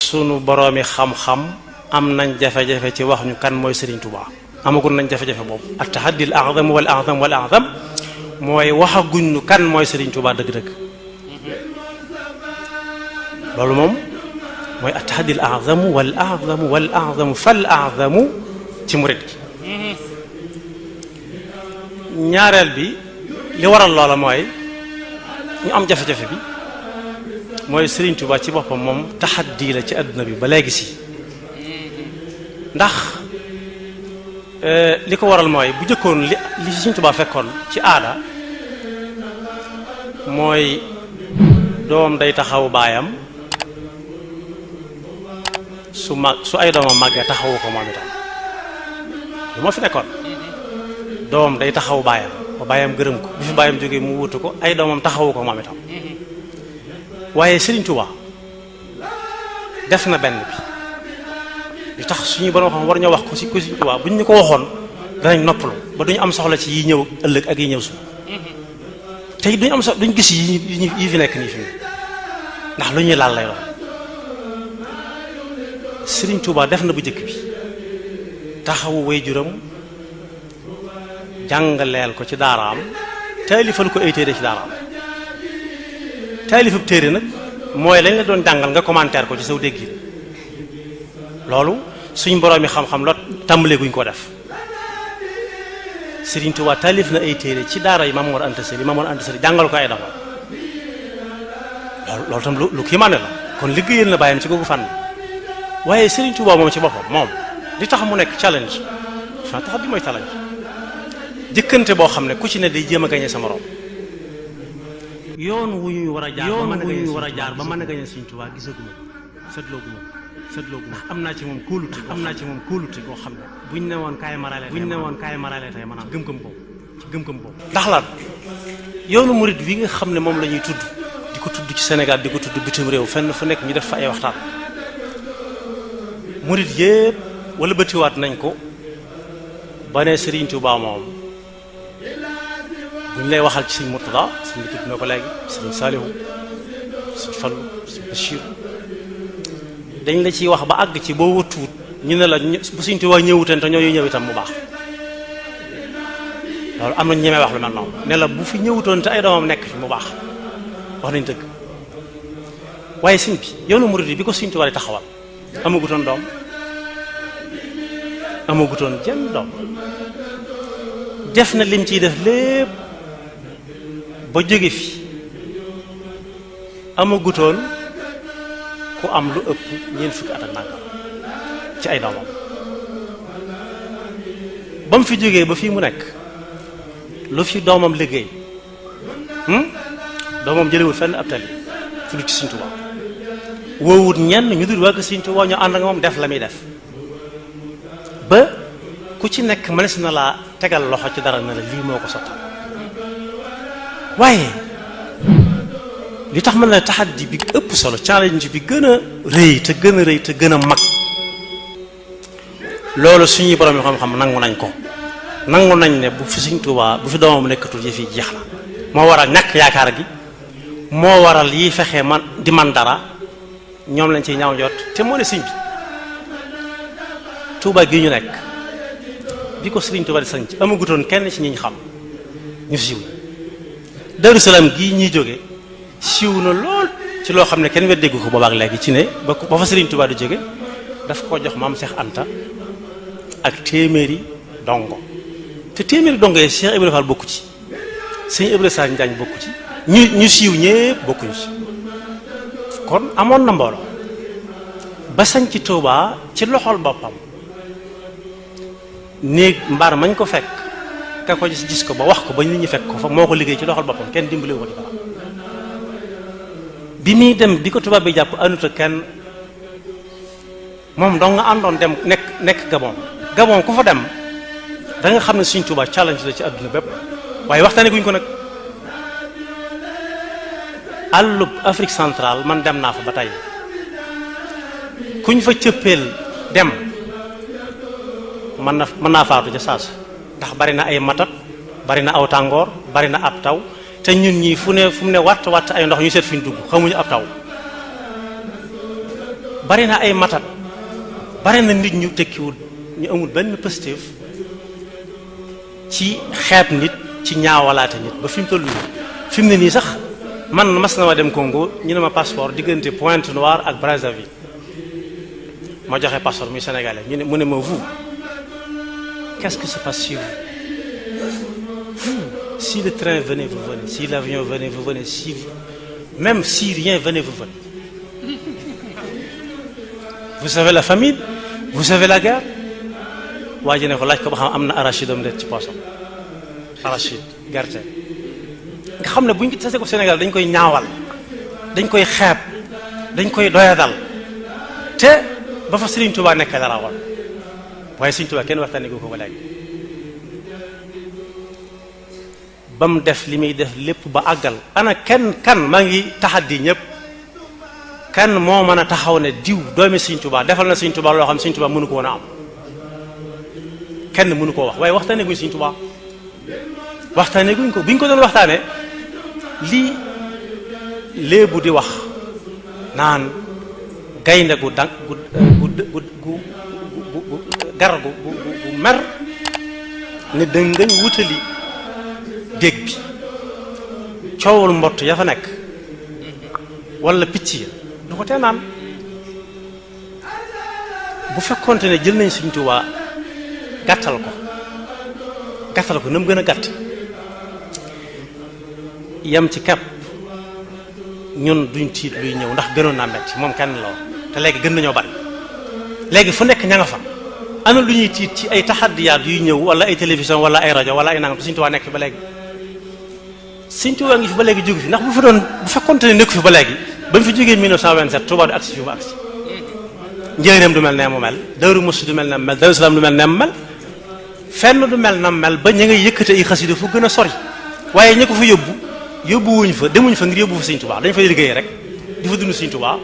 sunu boroomi xam-xam am nañ jafe-jafe ci wax ñu kan mooy Serigne Touba amagul nañ jafe-jafe boobu at tahaddil a'zam wal a'zam wal a'zam mooy waxaguñ ñu kan mooy Serigne Touba dëgg-dëgg loolu moom mooy at tahaddil a'zam wal a'zam wal a'zam fal a'zam ci murid gi ñaareel bi li waral loola mooy ñu am jafe-jafe bi mooy Serigne Touba ci boppam moom taxaddi la ci àdduna bi ba léegi si ndax li ko waral mooy bu jëkkoon li Serigne Touba fekkoon ci aada mooy doom day taxaw baayam su ay doomam màggee taxawu ko moom itam lu moo fi nekkoon doom day taxaw baayam ba baayam gërëm ko bu fi baayam jógee mu wutu ko ay doomam taxawu ko moom itam waaye Serigne Touba def na benn bi li tax suñu borom xam war ñoo wax ko ci Serigne Touba buñ ñu ko waxoon danañ noppalu ba duñu am soxla ci yi ñëw ëllëg ak yi ñëw su te duñu am soxla duñ gis yi fi nekk nii fi ndax lu ñuy laal lay doon Serigne Touba def na bu njëkk bi taxawu waajuram jàngaleel ko ci daaraam taalifal ko ay téere ci daaraam taalifab téere nag mooy lañ la doon jàngal nga commentaire ko ci saw dégg loolu suñ boroomi xam-xam la tàmbalee guñ ko def Serigne Touba taalif na ay téere ci daara yi Maam Mor Anta Sali jàngal ko ay dafa loolu tam lu kii maane la kon liggéeyal na bàyyam ci googu fànn waaye Serigne Touba moom ci boppam moom li tax mu nekk challenge fa tax bi mooy challenge jëkkante boo xam ne ku ci ne day jéem a gañe sa morom yoon wu ñu war a jaar ba mën a gañe Serigne Touba gisaguma seetlooguma ndax am naa ci moom kóolute boo xam ne buñ ne woon kaay marale tey maanaam gëm-gëm boobu ndax lan yoonu murid wi nga xam ne moom la ñuy tudd di ko tudd ci Sénégal di ko tudd bitim réew fenn fu nekk ñu def fa ay waxtaan murid yépp wala bëtiwaat nañ ko ba ne Serigne Touba moom bu ñu lay waxal ci Serigne Mourtada suñu tudd na ko léegi Serigne Saliou Serigne Fallou Serigne Bachir dañ la ciy wax ba àgg ci boo wëtuwut ñu ne la bu Serigne Touba ñëwuteen te ñooñu ñëw itam mu baax loolu am nañ ñemee wax lu mel noonu ne la bu fi ñëwutoon te ay doomam nekk fi mu baax wax nañ dëgg waaye sëñ bi yoonu murid bi ko Serigne Touba di taxawal amagutoon doom amagutoon jenn doom def na lim ciy def lépp ba jóge fi amagutoon ku am lu ëpp ñeent fukki at ak nangam ci ay doomam ba mu fi jógee ba fii mu nekk lu fi doomam liggéey doomam jëlewut fenn ab tali fu lu ci Serigne Touba woowut ñenn ñu dul wàgg Serigne Touba ñu ànd ak moom def la muy def ba ku ci nekk mënees na laa tegal loxo ci dara na la lii moo ko sotti waaye li tax mën na taxaddi bi ëpp solo challenge bi gën a rëy te gën a mag loolu suñuy borom yoo xam-xam nangu nañ ko nangu nañ ne bu fi Serigne Touba bu fi doomam nekkatul yëf yi jeex na moo waral ñàkk yaakaar gi moo waral yi fexe man di man dara ñoom lañ ciy ñaaw jot te moo ne Serigne bi Touba gi ñu nekk bi ko Serigne Touba di sanc amagutoon kenn ci ñi ñu xam ñu siiw Darou Salaam gii ñuy jóge siiw na lool ci loo xam ne kenn weddeegu ko boobaak léegi ci ne ba fa Serigne Touba di jóge daf ko jox maam Cheikh Anta ak téeméeri dongo te téeméeri dongo yi Cheikh Ibrahima Fall bokku ci Sëñ Ibrahima Sall Njaañ bokku ci ñu siiw ñépp bokkuñu ci kon amoon na mbooloo ba sanc Touba ci loxol boppam néeg mbaar mañ ko fekk ka ko gis ko ba wax ko ba nit ñi fekk ko fa moo ko liggéey ci loxol boppam kenn dimbaliwu ko ci dara bi muy dem bi ko tubaab bi jàpp àndut ak kenn moom dong nga àndoon dem nekk Gabon ku fa dem da nga xam ne Serigne Touba challenge la ci àdduna bépp waaye waxtaane guñ ko nag àllub Afrique centrale man dem naa fa ba tey kuñ fa cëppeel dem mën naa faatu ca saas ndax bari na ay matat bari na aw tàngoor bari na ab taw te ñun ñii fu mu ne watt ay ndox ñu seet fi ñu dugg xamuñu ab taw bari na ay matat bari na nit ñu tekkiwul ñu amul benn positif ci xeeb nit ci ñaawalaate nit ba fi mu toll nii fi mu ne nii sax man mas na ma dem Congo ñu ne ma passeport diggante Pointe-Noire ak Brazzaville ma joxe passeport muy sénégalais ñu ne mu ne ma vous qu'est-ce que se passe chez vous si le train venait vous venez si l'avion venait vous venez si même si rien venait vous venez vous savez la famine vous savez la guerre waa ji ne ko laaj ko ba xam am na arachide am ci poosam arachide gerte nga xam ne buñ ko tasee ko Sénégal dañ koy ñaawal dañ koy xeeb dañ koy doyadal te ba fa Serigne Touba nekk dara woon waaye Serigne Touba kenn waxtaanee ko ba léegi ba mu def li muy def lépp ba àggal ana kan maa ngi taxaddi ñëpp kan moo mën a taxaw ne diw doomi Serigne Touba defal na Serigne Touba loo xam Serigne Touba mënu ko woon a am kenn mënu koo wax waaye waxtaanee guñ Serigne Touba waxtaanee guñ ko biñ ko doon waxtaanee lii léebu di wax naan gaynde gu dang gu gar gu mer ne dëngañ wutali dégg bi coowul mbott ya fa nekk wala picc ya du ko tee naan bu fekkonte ne jël nañ Sëriñ Tuubaa gàttal ko na mu gën a gàtt yam ci kepp ñun duñ tiit luy ñëw ndax gënoon naa metti moom kenn la woon te léegi gën nañoo bari léegi fu nekk ña nga fa ana lu ñuy tiit ci ay taxaddiyaat yuy ñëw wala ay télévision wala ay rajo wala ay nangam te Sëriñ Tuubaa nekk fi ba léegi Sëriñ Tuubaa ngi fi ba léegi jógu fi ndax bu fekkonte ne nekk fi ba léegi ba mu fi jógee 1927 Tuubaa du agsi fi mu agsi njëriñam du mel ne mu mel Daaru Muxti du mel ne mu mel Daaru Salaam du mel ne mu mel fenn du mel na mu mel ba ña ngay yëkkate ay xasida fu gën a sori waaye ña ko fa yóbbuwuñ fa demuñ fa ngir yóbbu fa Sëriñ Tuubaa dañ fay liggéey rek di fa dund Sëriñ Tuubaa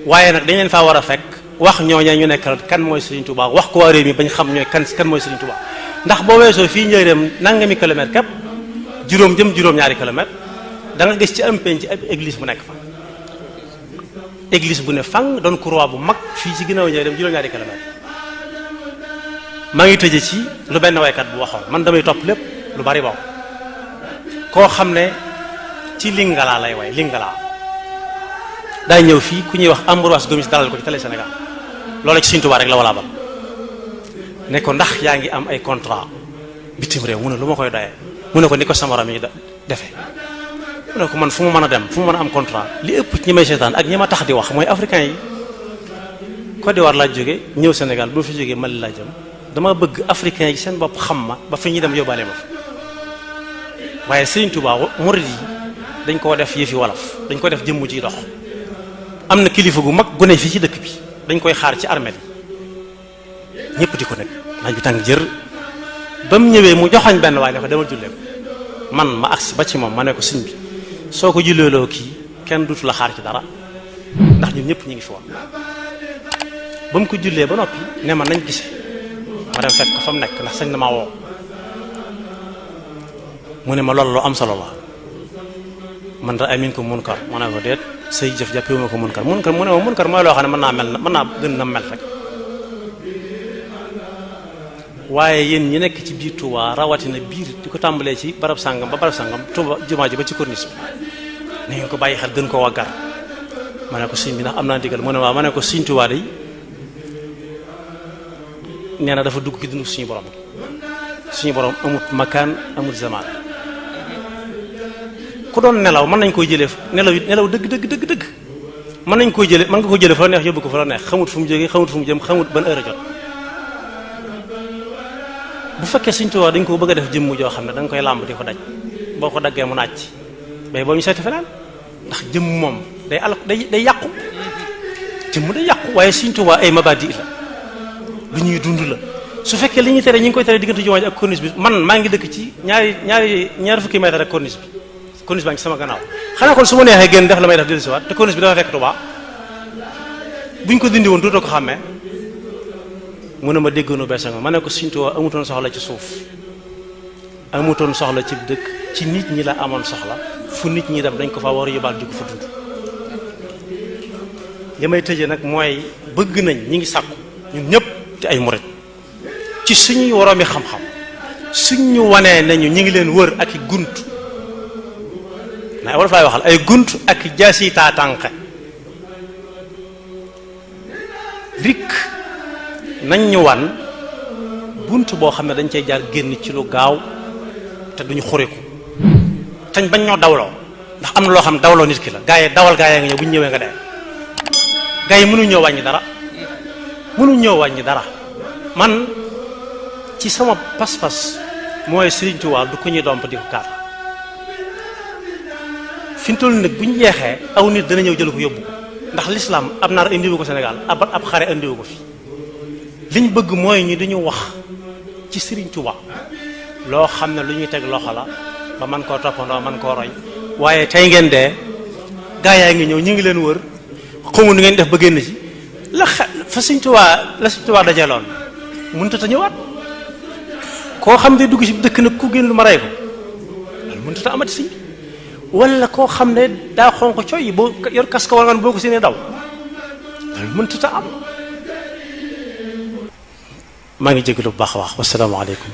waaye nag dañ leen faa war a fekk wax ñooña ñu nekkal kan mooy Sëriñ Tuubaa wax ko waa réew mi bañ xam ñooy kan mooy Sëriñ Tuubaa ndax boo weesoo fii njëriñam nangami kilomètre képp juróom-ñaari kilomètre da nga gis ci am penc ab église bu nekk fa église bu ne fang doon croix bu mag fii ci ginnaaw njëriñam juróom-ñaari kilomètre maa ngi tëje ci lu benn waykat bu waxoon man damay topp lépp lu bari bokk koo xam ne ci Lingala lay way Lingala daay ñëw fii ku ñuy wax Ambroise Gomis dalal ko ci télé Sénégal loolu ci Sëriñ Tuubaa rek la wala bal ne ko ndax yaa ngi am ay contrat bitim réew mu ne lu ma koy doyee mu ne ko ni ko sama ram yi defee mu ne ko man fu mu mën a dem fu mu mën a am contrat li ëpp ci ñi may seetaan ak ñi ma tax di wax mooy africain yi Côte d'Ivoire laa jóge ñëw Sénégal bu fi jógee Mali laa jëm dama bëgg africain yi seen bopp xam ma ba fi ñuy dem yóbbaale ma fa waaye Sëriñ Tuubaa murid yi dañ koo def yëfi wolof dañ ko def jëmm ciy dox am na kilifa gu mag gu ne fii ci dëkk bi dañ koy xaar ci armée yi ñëpp di ko nekk naaj bi tàng jër ba mu ñëwee mu joxañ benn waaye ne ko demal jullee ko man ma agsi ba ci moom ma ne ko sëñ bi soo ko julleeloo kii kenn duutu la xaar ci dara ndax ñun ñëpp ñu ngi fi woon ba mu ko jullee ba noppi ne ma nañ gise ma dem fekk ko fa mu nekk ndax sañ na maa woo mu ne ma loolu lu am solo la man da amin ko munkar ma ne ko déet say jëf jàppee ma ko munkar mu ne ma munkar mooy loo xam ne mën naa gën na mel rek waaye yéen ñi nekk ci biir Touba rawatina biir di ko tàmbalee ci barab sàngam ba barab sàngam Touba jumaa ji ba ci corniche bi na ngeen ko bàyyi xel gën ko waggar ma ne ko sëñ bi ndax am naa digal mu ne waaw ma ne ko sëñ Touba day nee na dafa dugg ci dund suñu borom amut makaan amut zamaan ku doon nelaw mën nañ koy jëlee nelaw dëgg mën nañ koy jëlee mën nga ko jëlee fa la neex yóbbu ko fa la neex xamut fu mu jógee xamut fu mu jëm xamut ban heure jot bu fekkee Sëriñ Tuubaa dañ ko bëgg a def jëmm joo xam ne da nga koy làmb di ko daj boo ko daggee mu naaj bay boo ñu seeti feneen ndax jëmm moom day yàqu jëmm day yàqu waaye Sëriñ Tuubaa ay mabadi la lu ñuy dund la su fekkee li ñuy tere ñi ngi koy tere diggante jumaa ji ak corniche bi man maa ngi dëkk ci ñaari fukki mètre ak corniche baa ngi ci sama gannaaw xanaa kon su ma neexee génn def la may def dellusiwaat te corniche bi dafa fekk Tuubaa buñ ko dindi woon dootoo ko xàmmee mu ne ma déggoonu bees nga ma ne ko Sëriñ Tuubaa amutoon soxla ci suuf amutoon soxla ci dëkk ci nit ñi la amoon soxla fu nit ñi dem dañ ko fa war a yóbbaal di ko fa dund li may tëje nag mooy bëgg nañ ñi ngi sàkku ñun ñëpp ci ay murit ci suñuy woroomi xam-xam suñ ñu wanee nañu ñi ngi leen wër ak i gunt na wala fay waxal ay gunt ak jaasi taatànqe rik nañ ñu wan bunt boo xam ne dañ cay jaar génn ci lu gaaw te duñu xuriku tañ bañ ñoo dawloo ndax am na loo xam ne dawloo nit ki la gaa yi dawal gaa yi nga ñëw bu ñu ñëwee nga dee gaa yi mënuñ ñoo wàññi dara mënuñ ñoo wàññi dara man ci sama pas-pas mooy Sëriñ Tuubaa du ko ñuy domp di ko kaar fi mu toll nag bu ñu jeexee aw nit dana ñëw jël ko yóbbu ko ndax l'islam ab naar indiwu ko Sénégal ab xare indiwu ko fi liñ bëgg mooy ñi duñu wax ci Sëriñ Tuubaa loo xam ne lu ñuy teg loxo la ba man koo toppandoo man koo roy waaye tey ngeen dee gaa yaa ngi ñëw ñu ngi leen wër xamu nu ngeen def ba génn ci la fa Sëriñ Tuubaa dajeeloon mënut a ñëwaat koo xam ne dugg ci dëkk nag ku génn lu ma rey ko loolu mënut a amati si wala koo xam ne daa xonq coy boo yor casque war nga boo ko séenee daw loolu mënut a am. maa ngi jégalu bu baax a wax wasalaamaaleykum.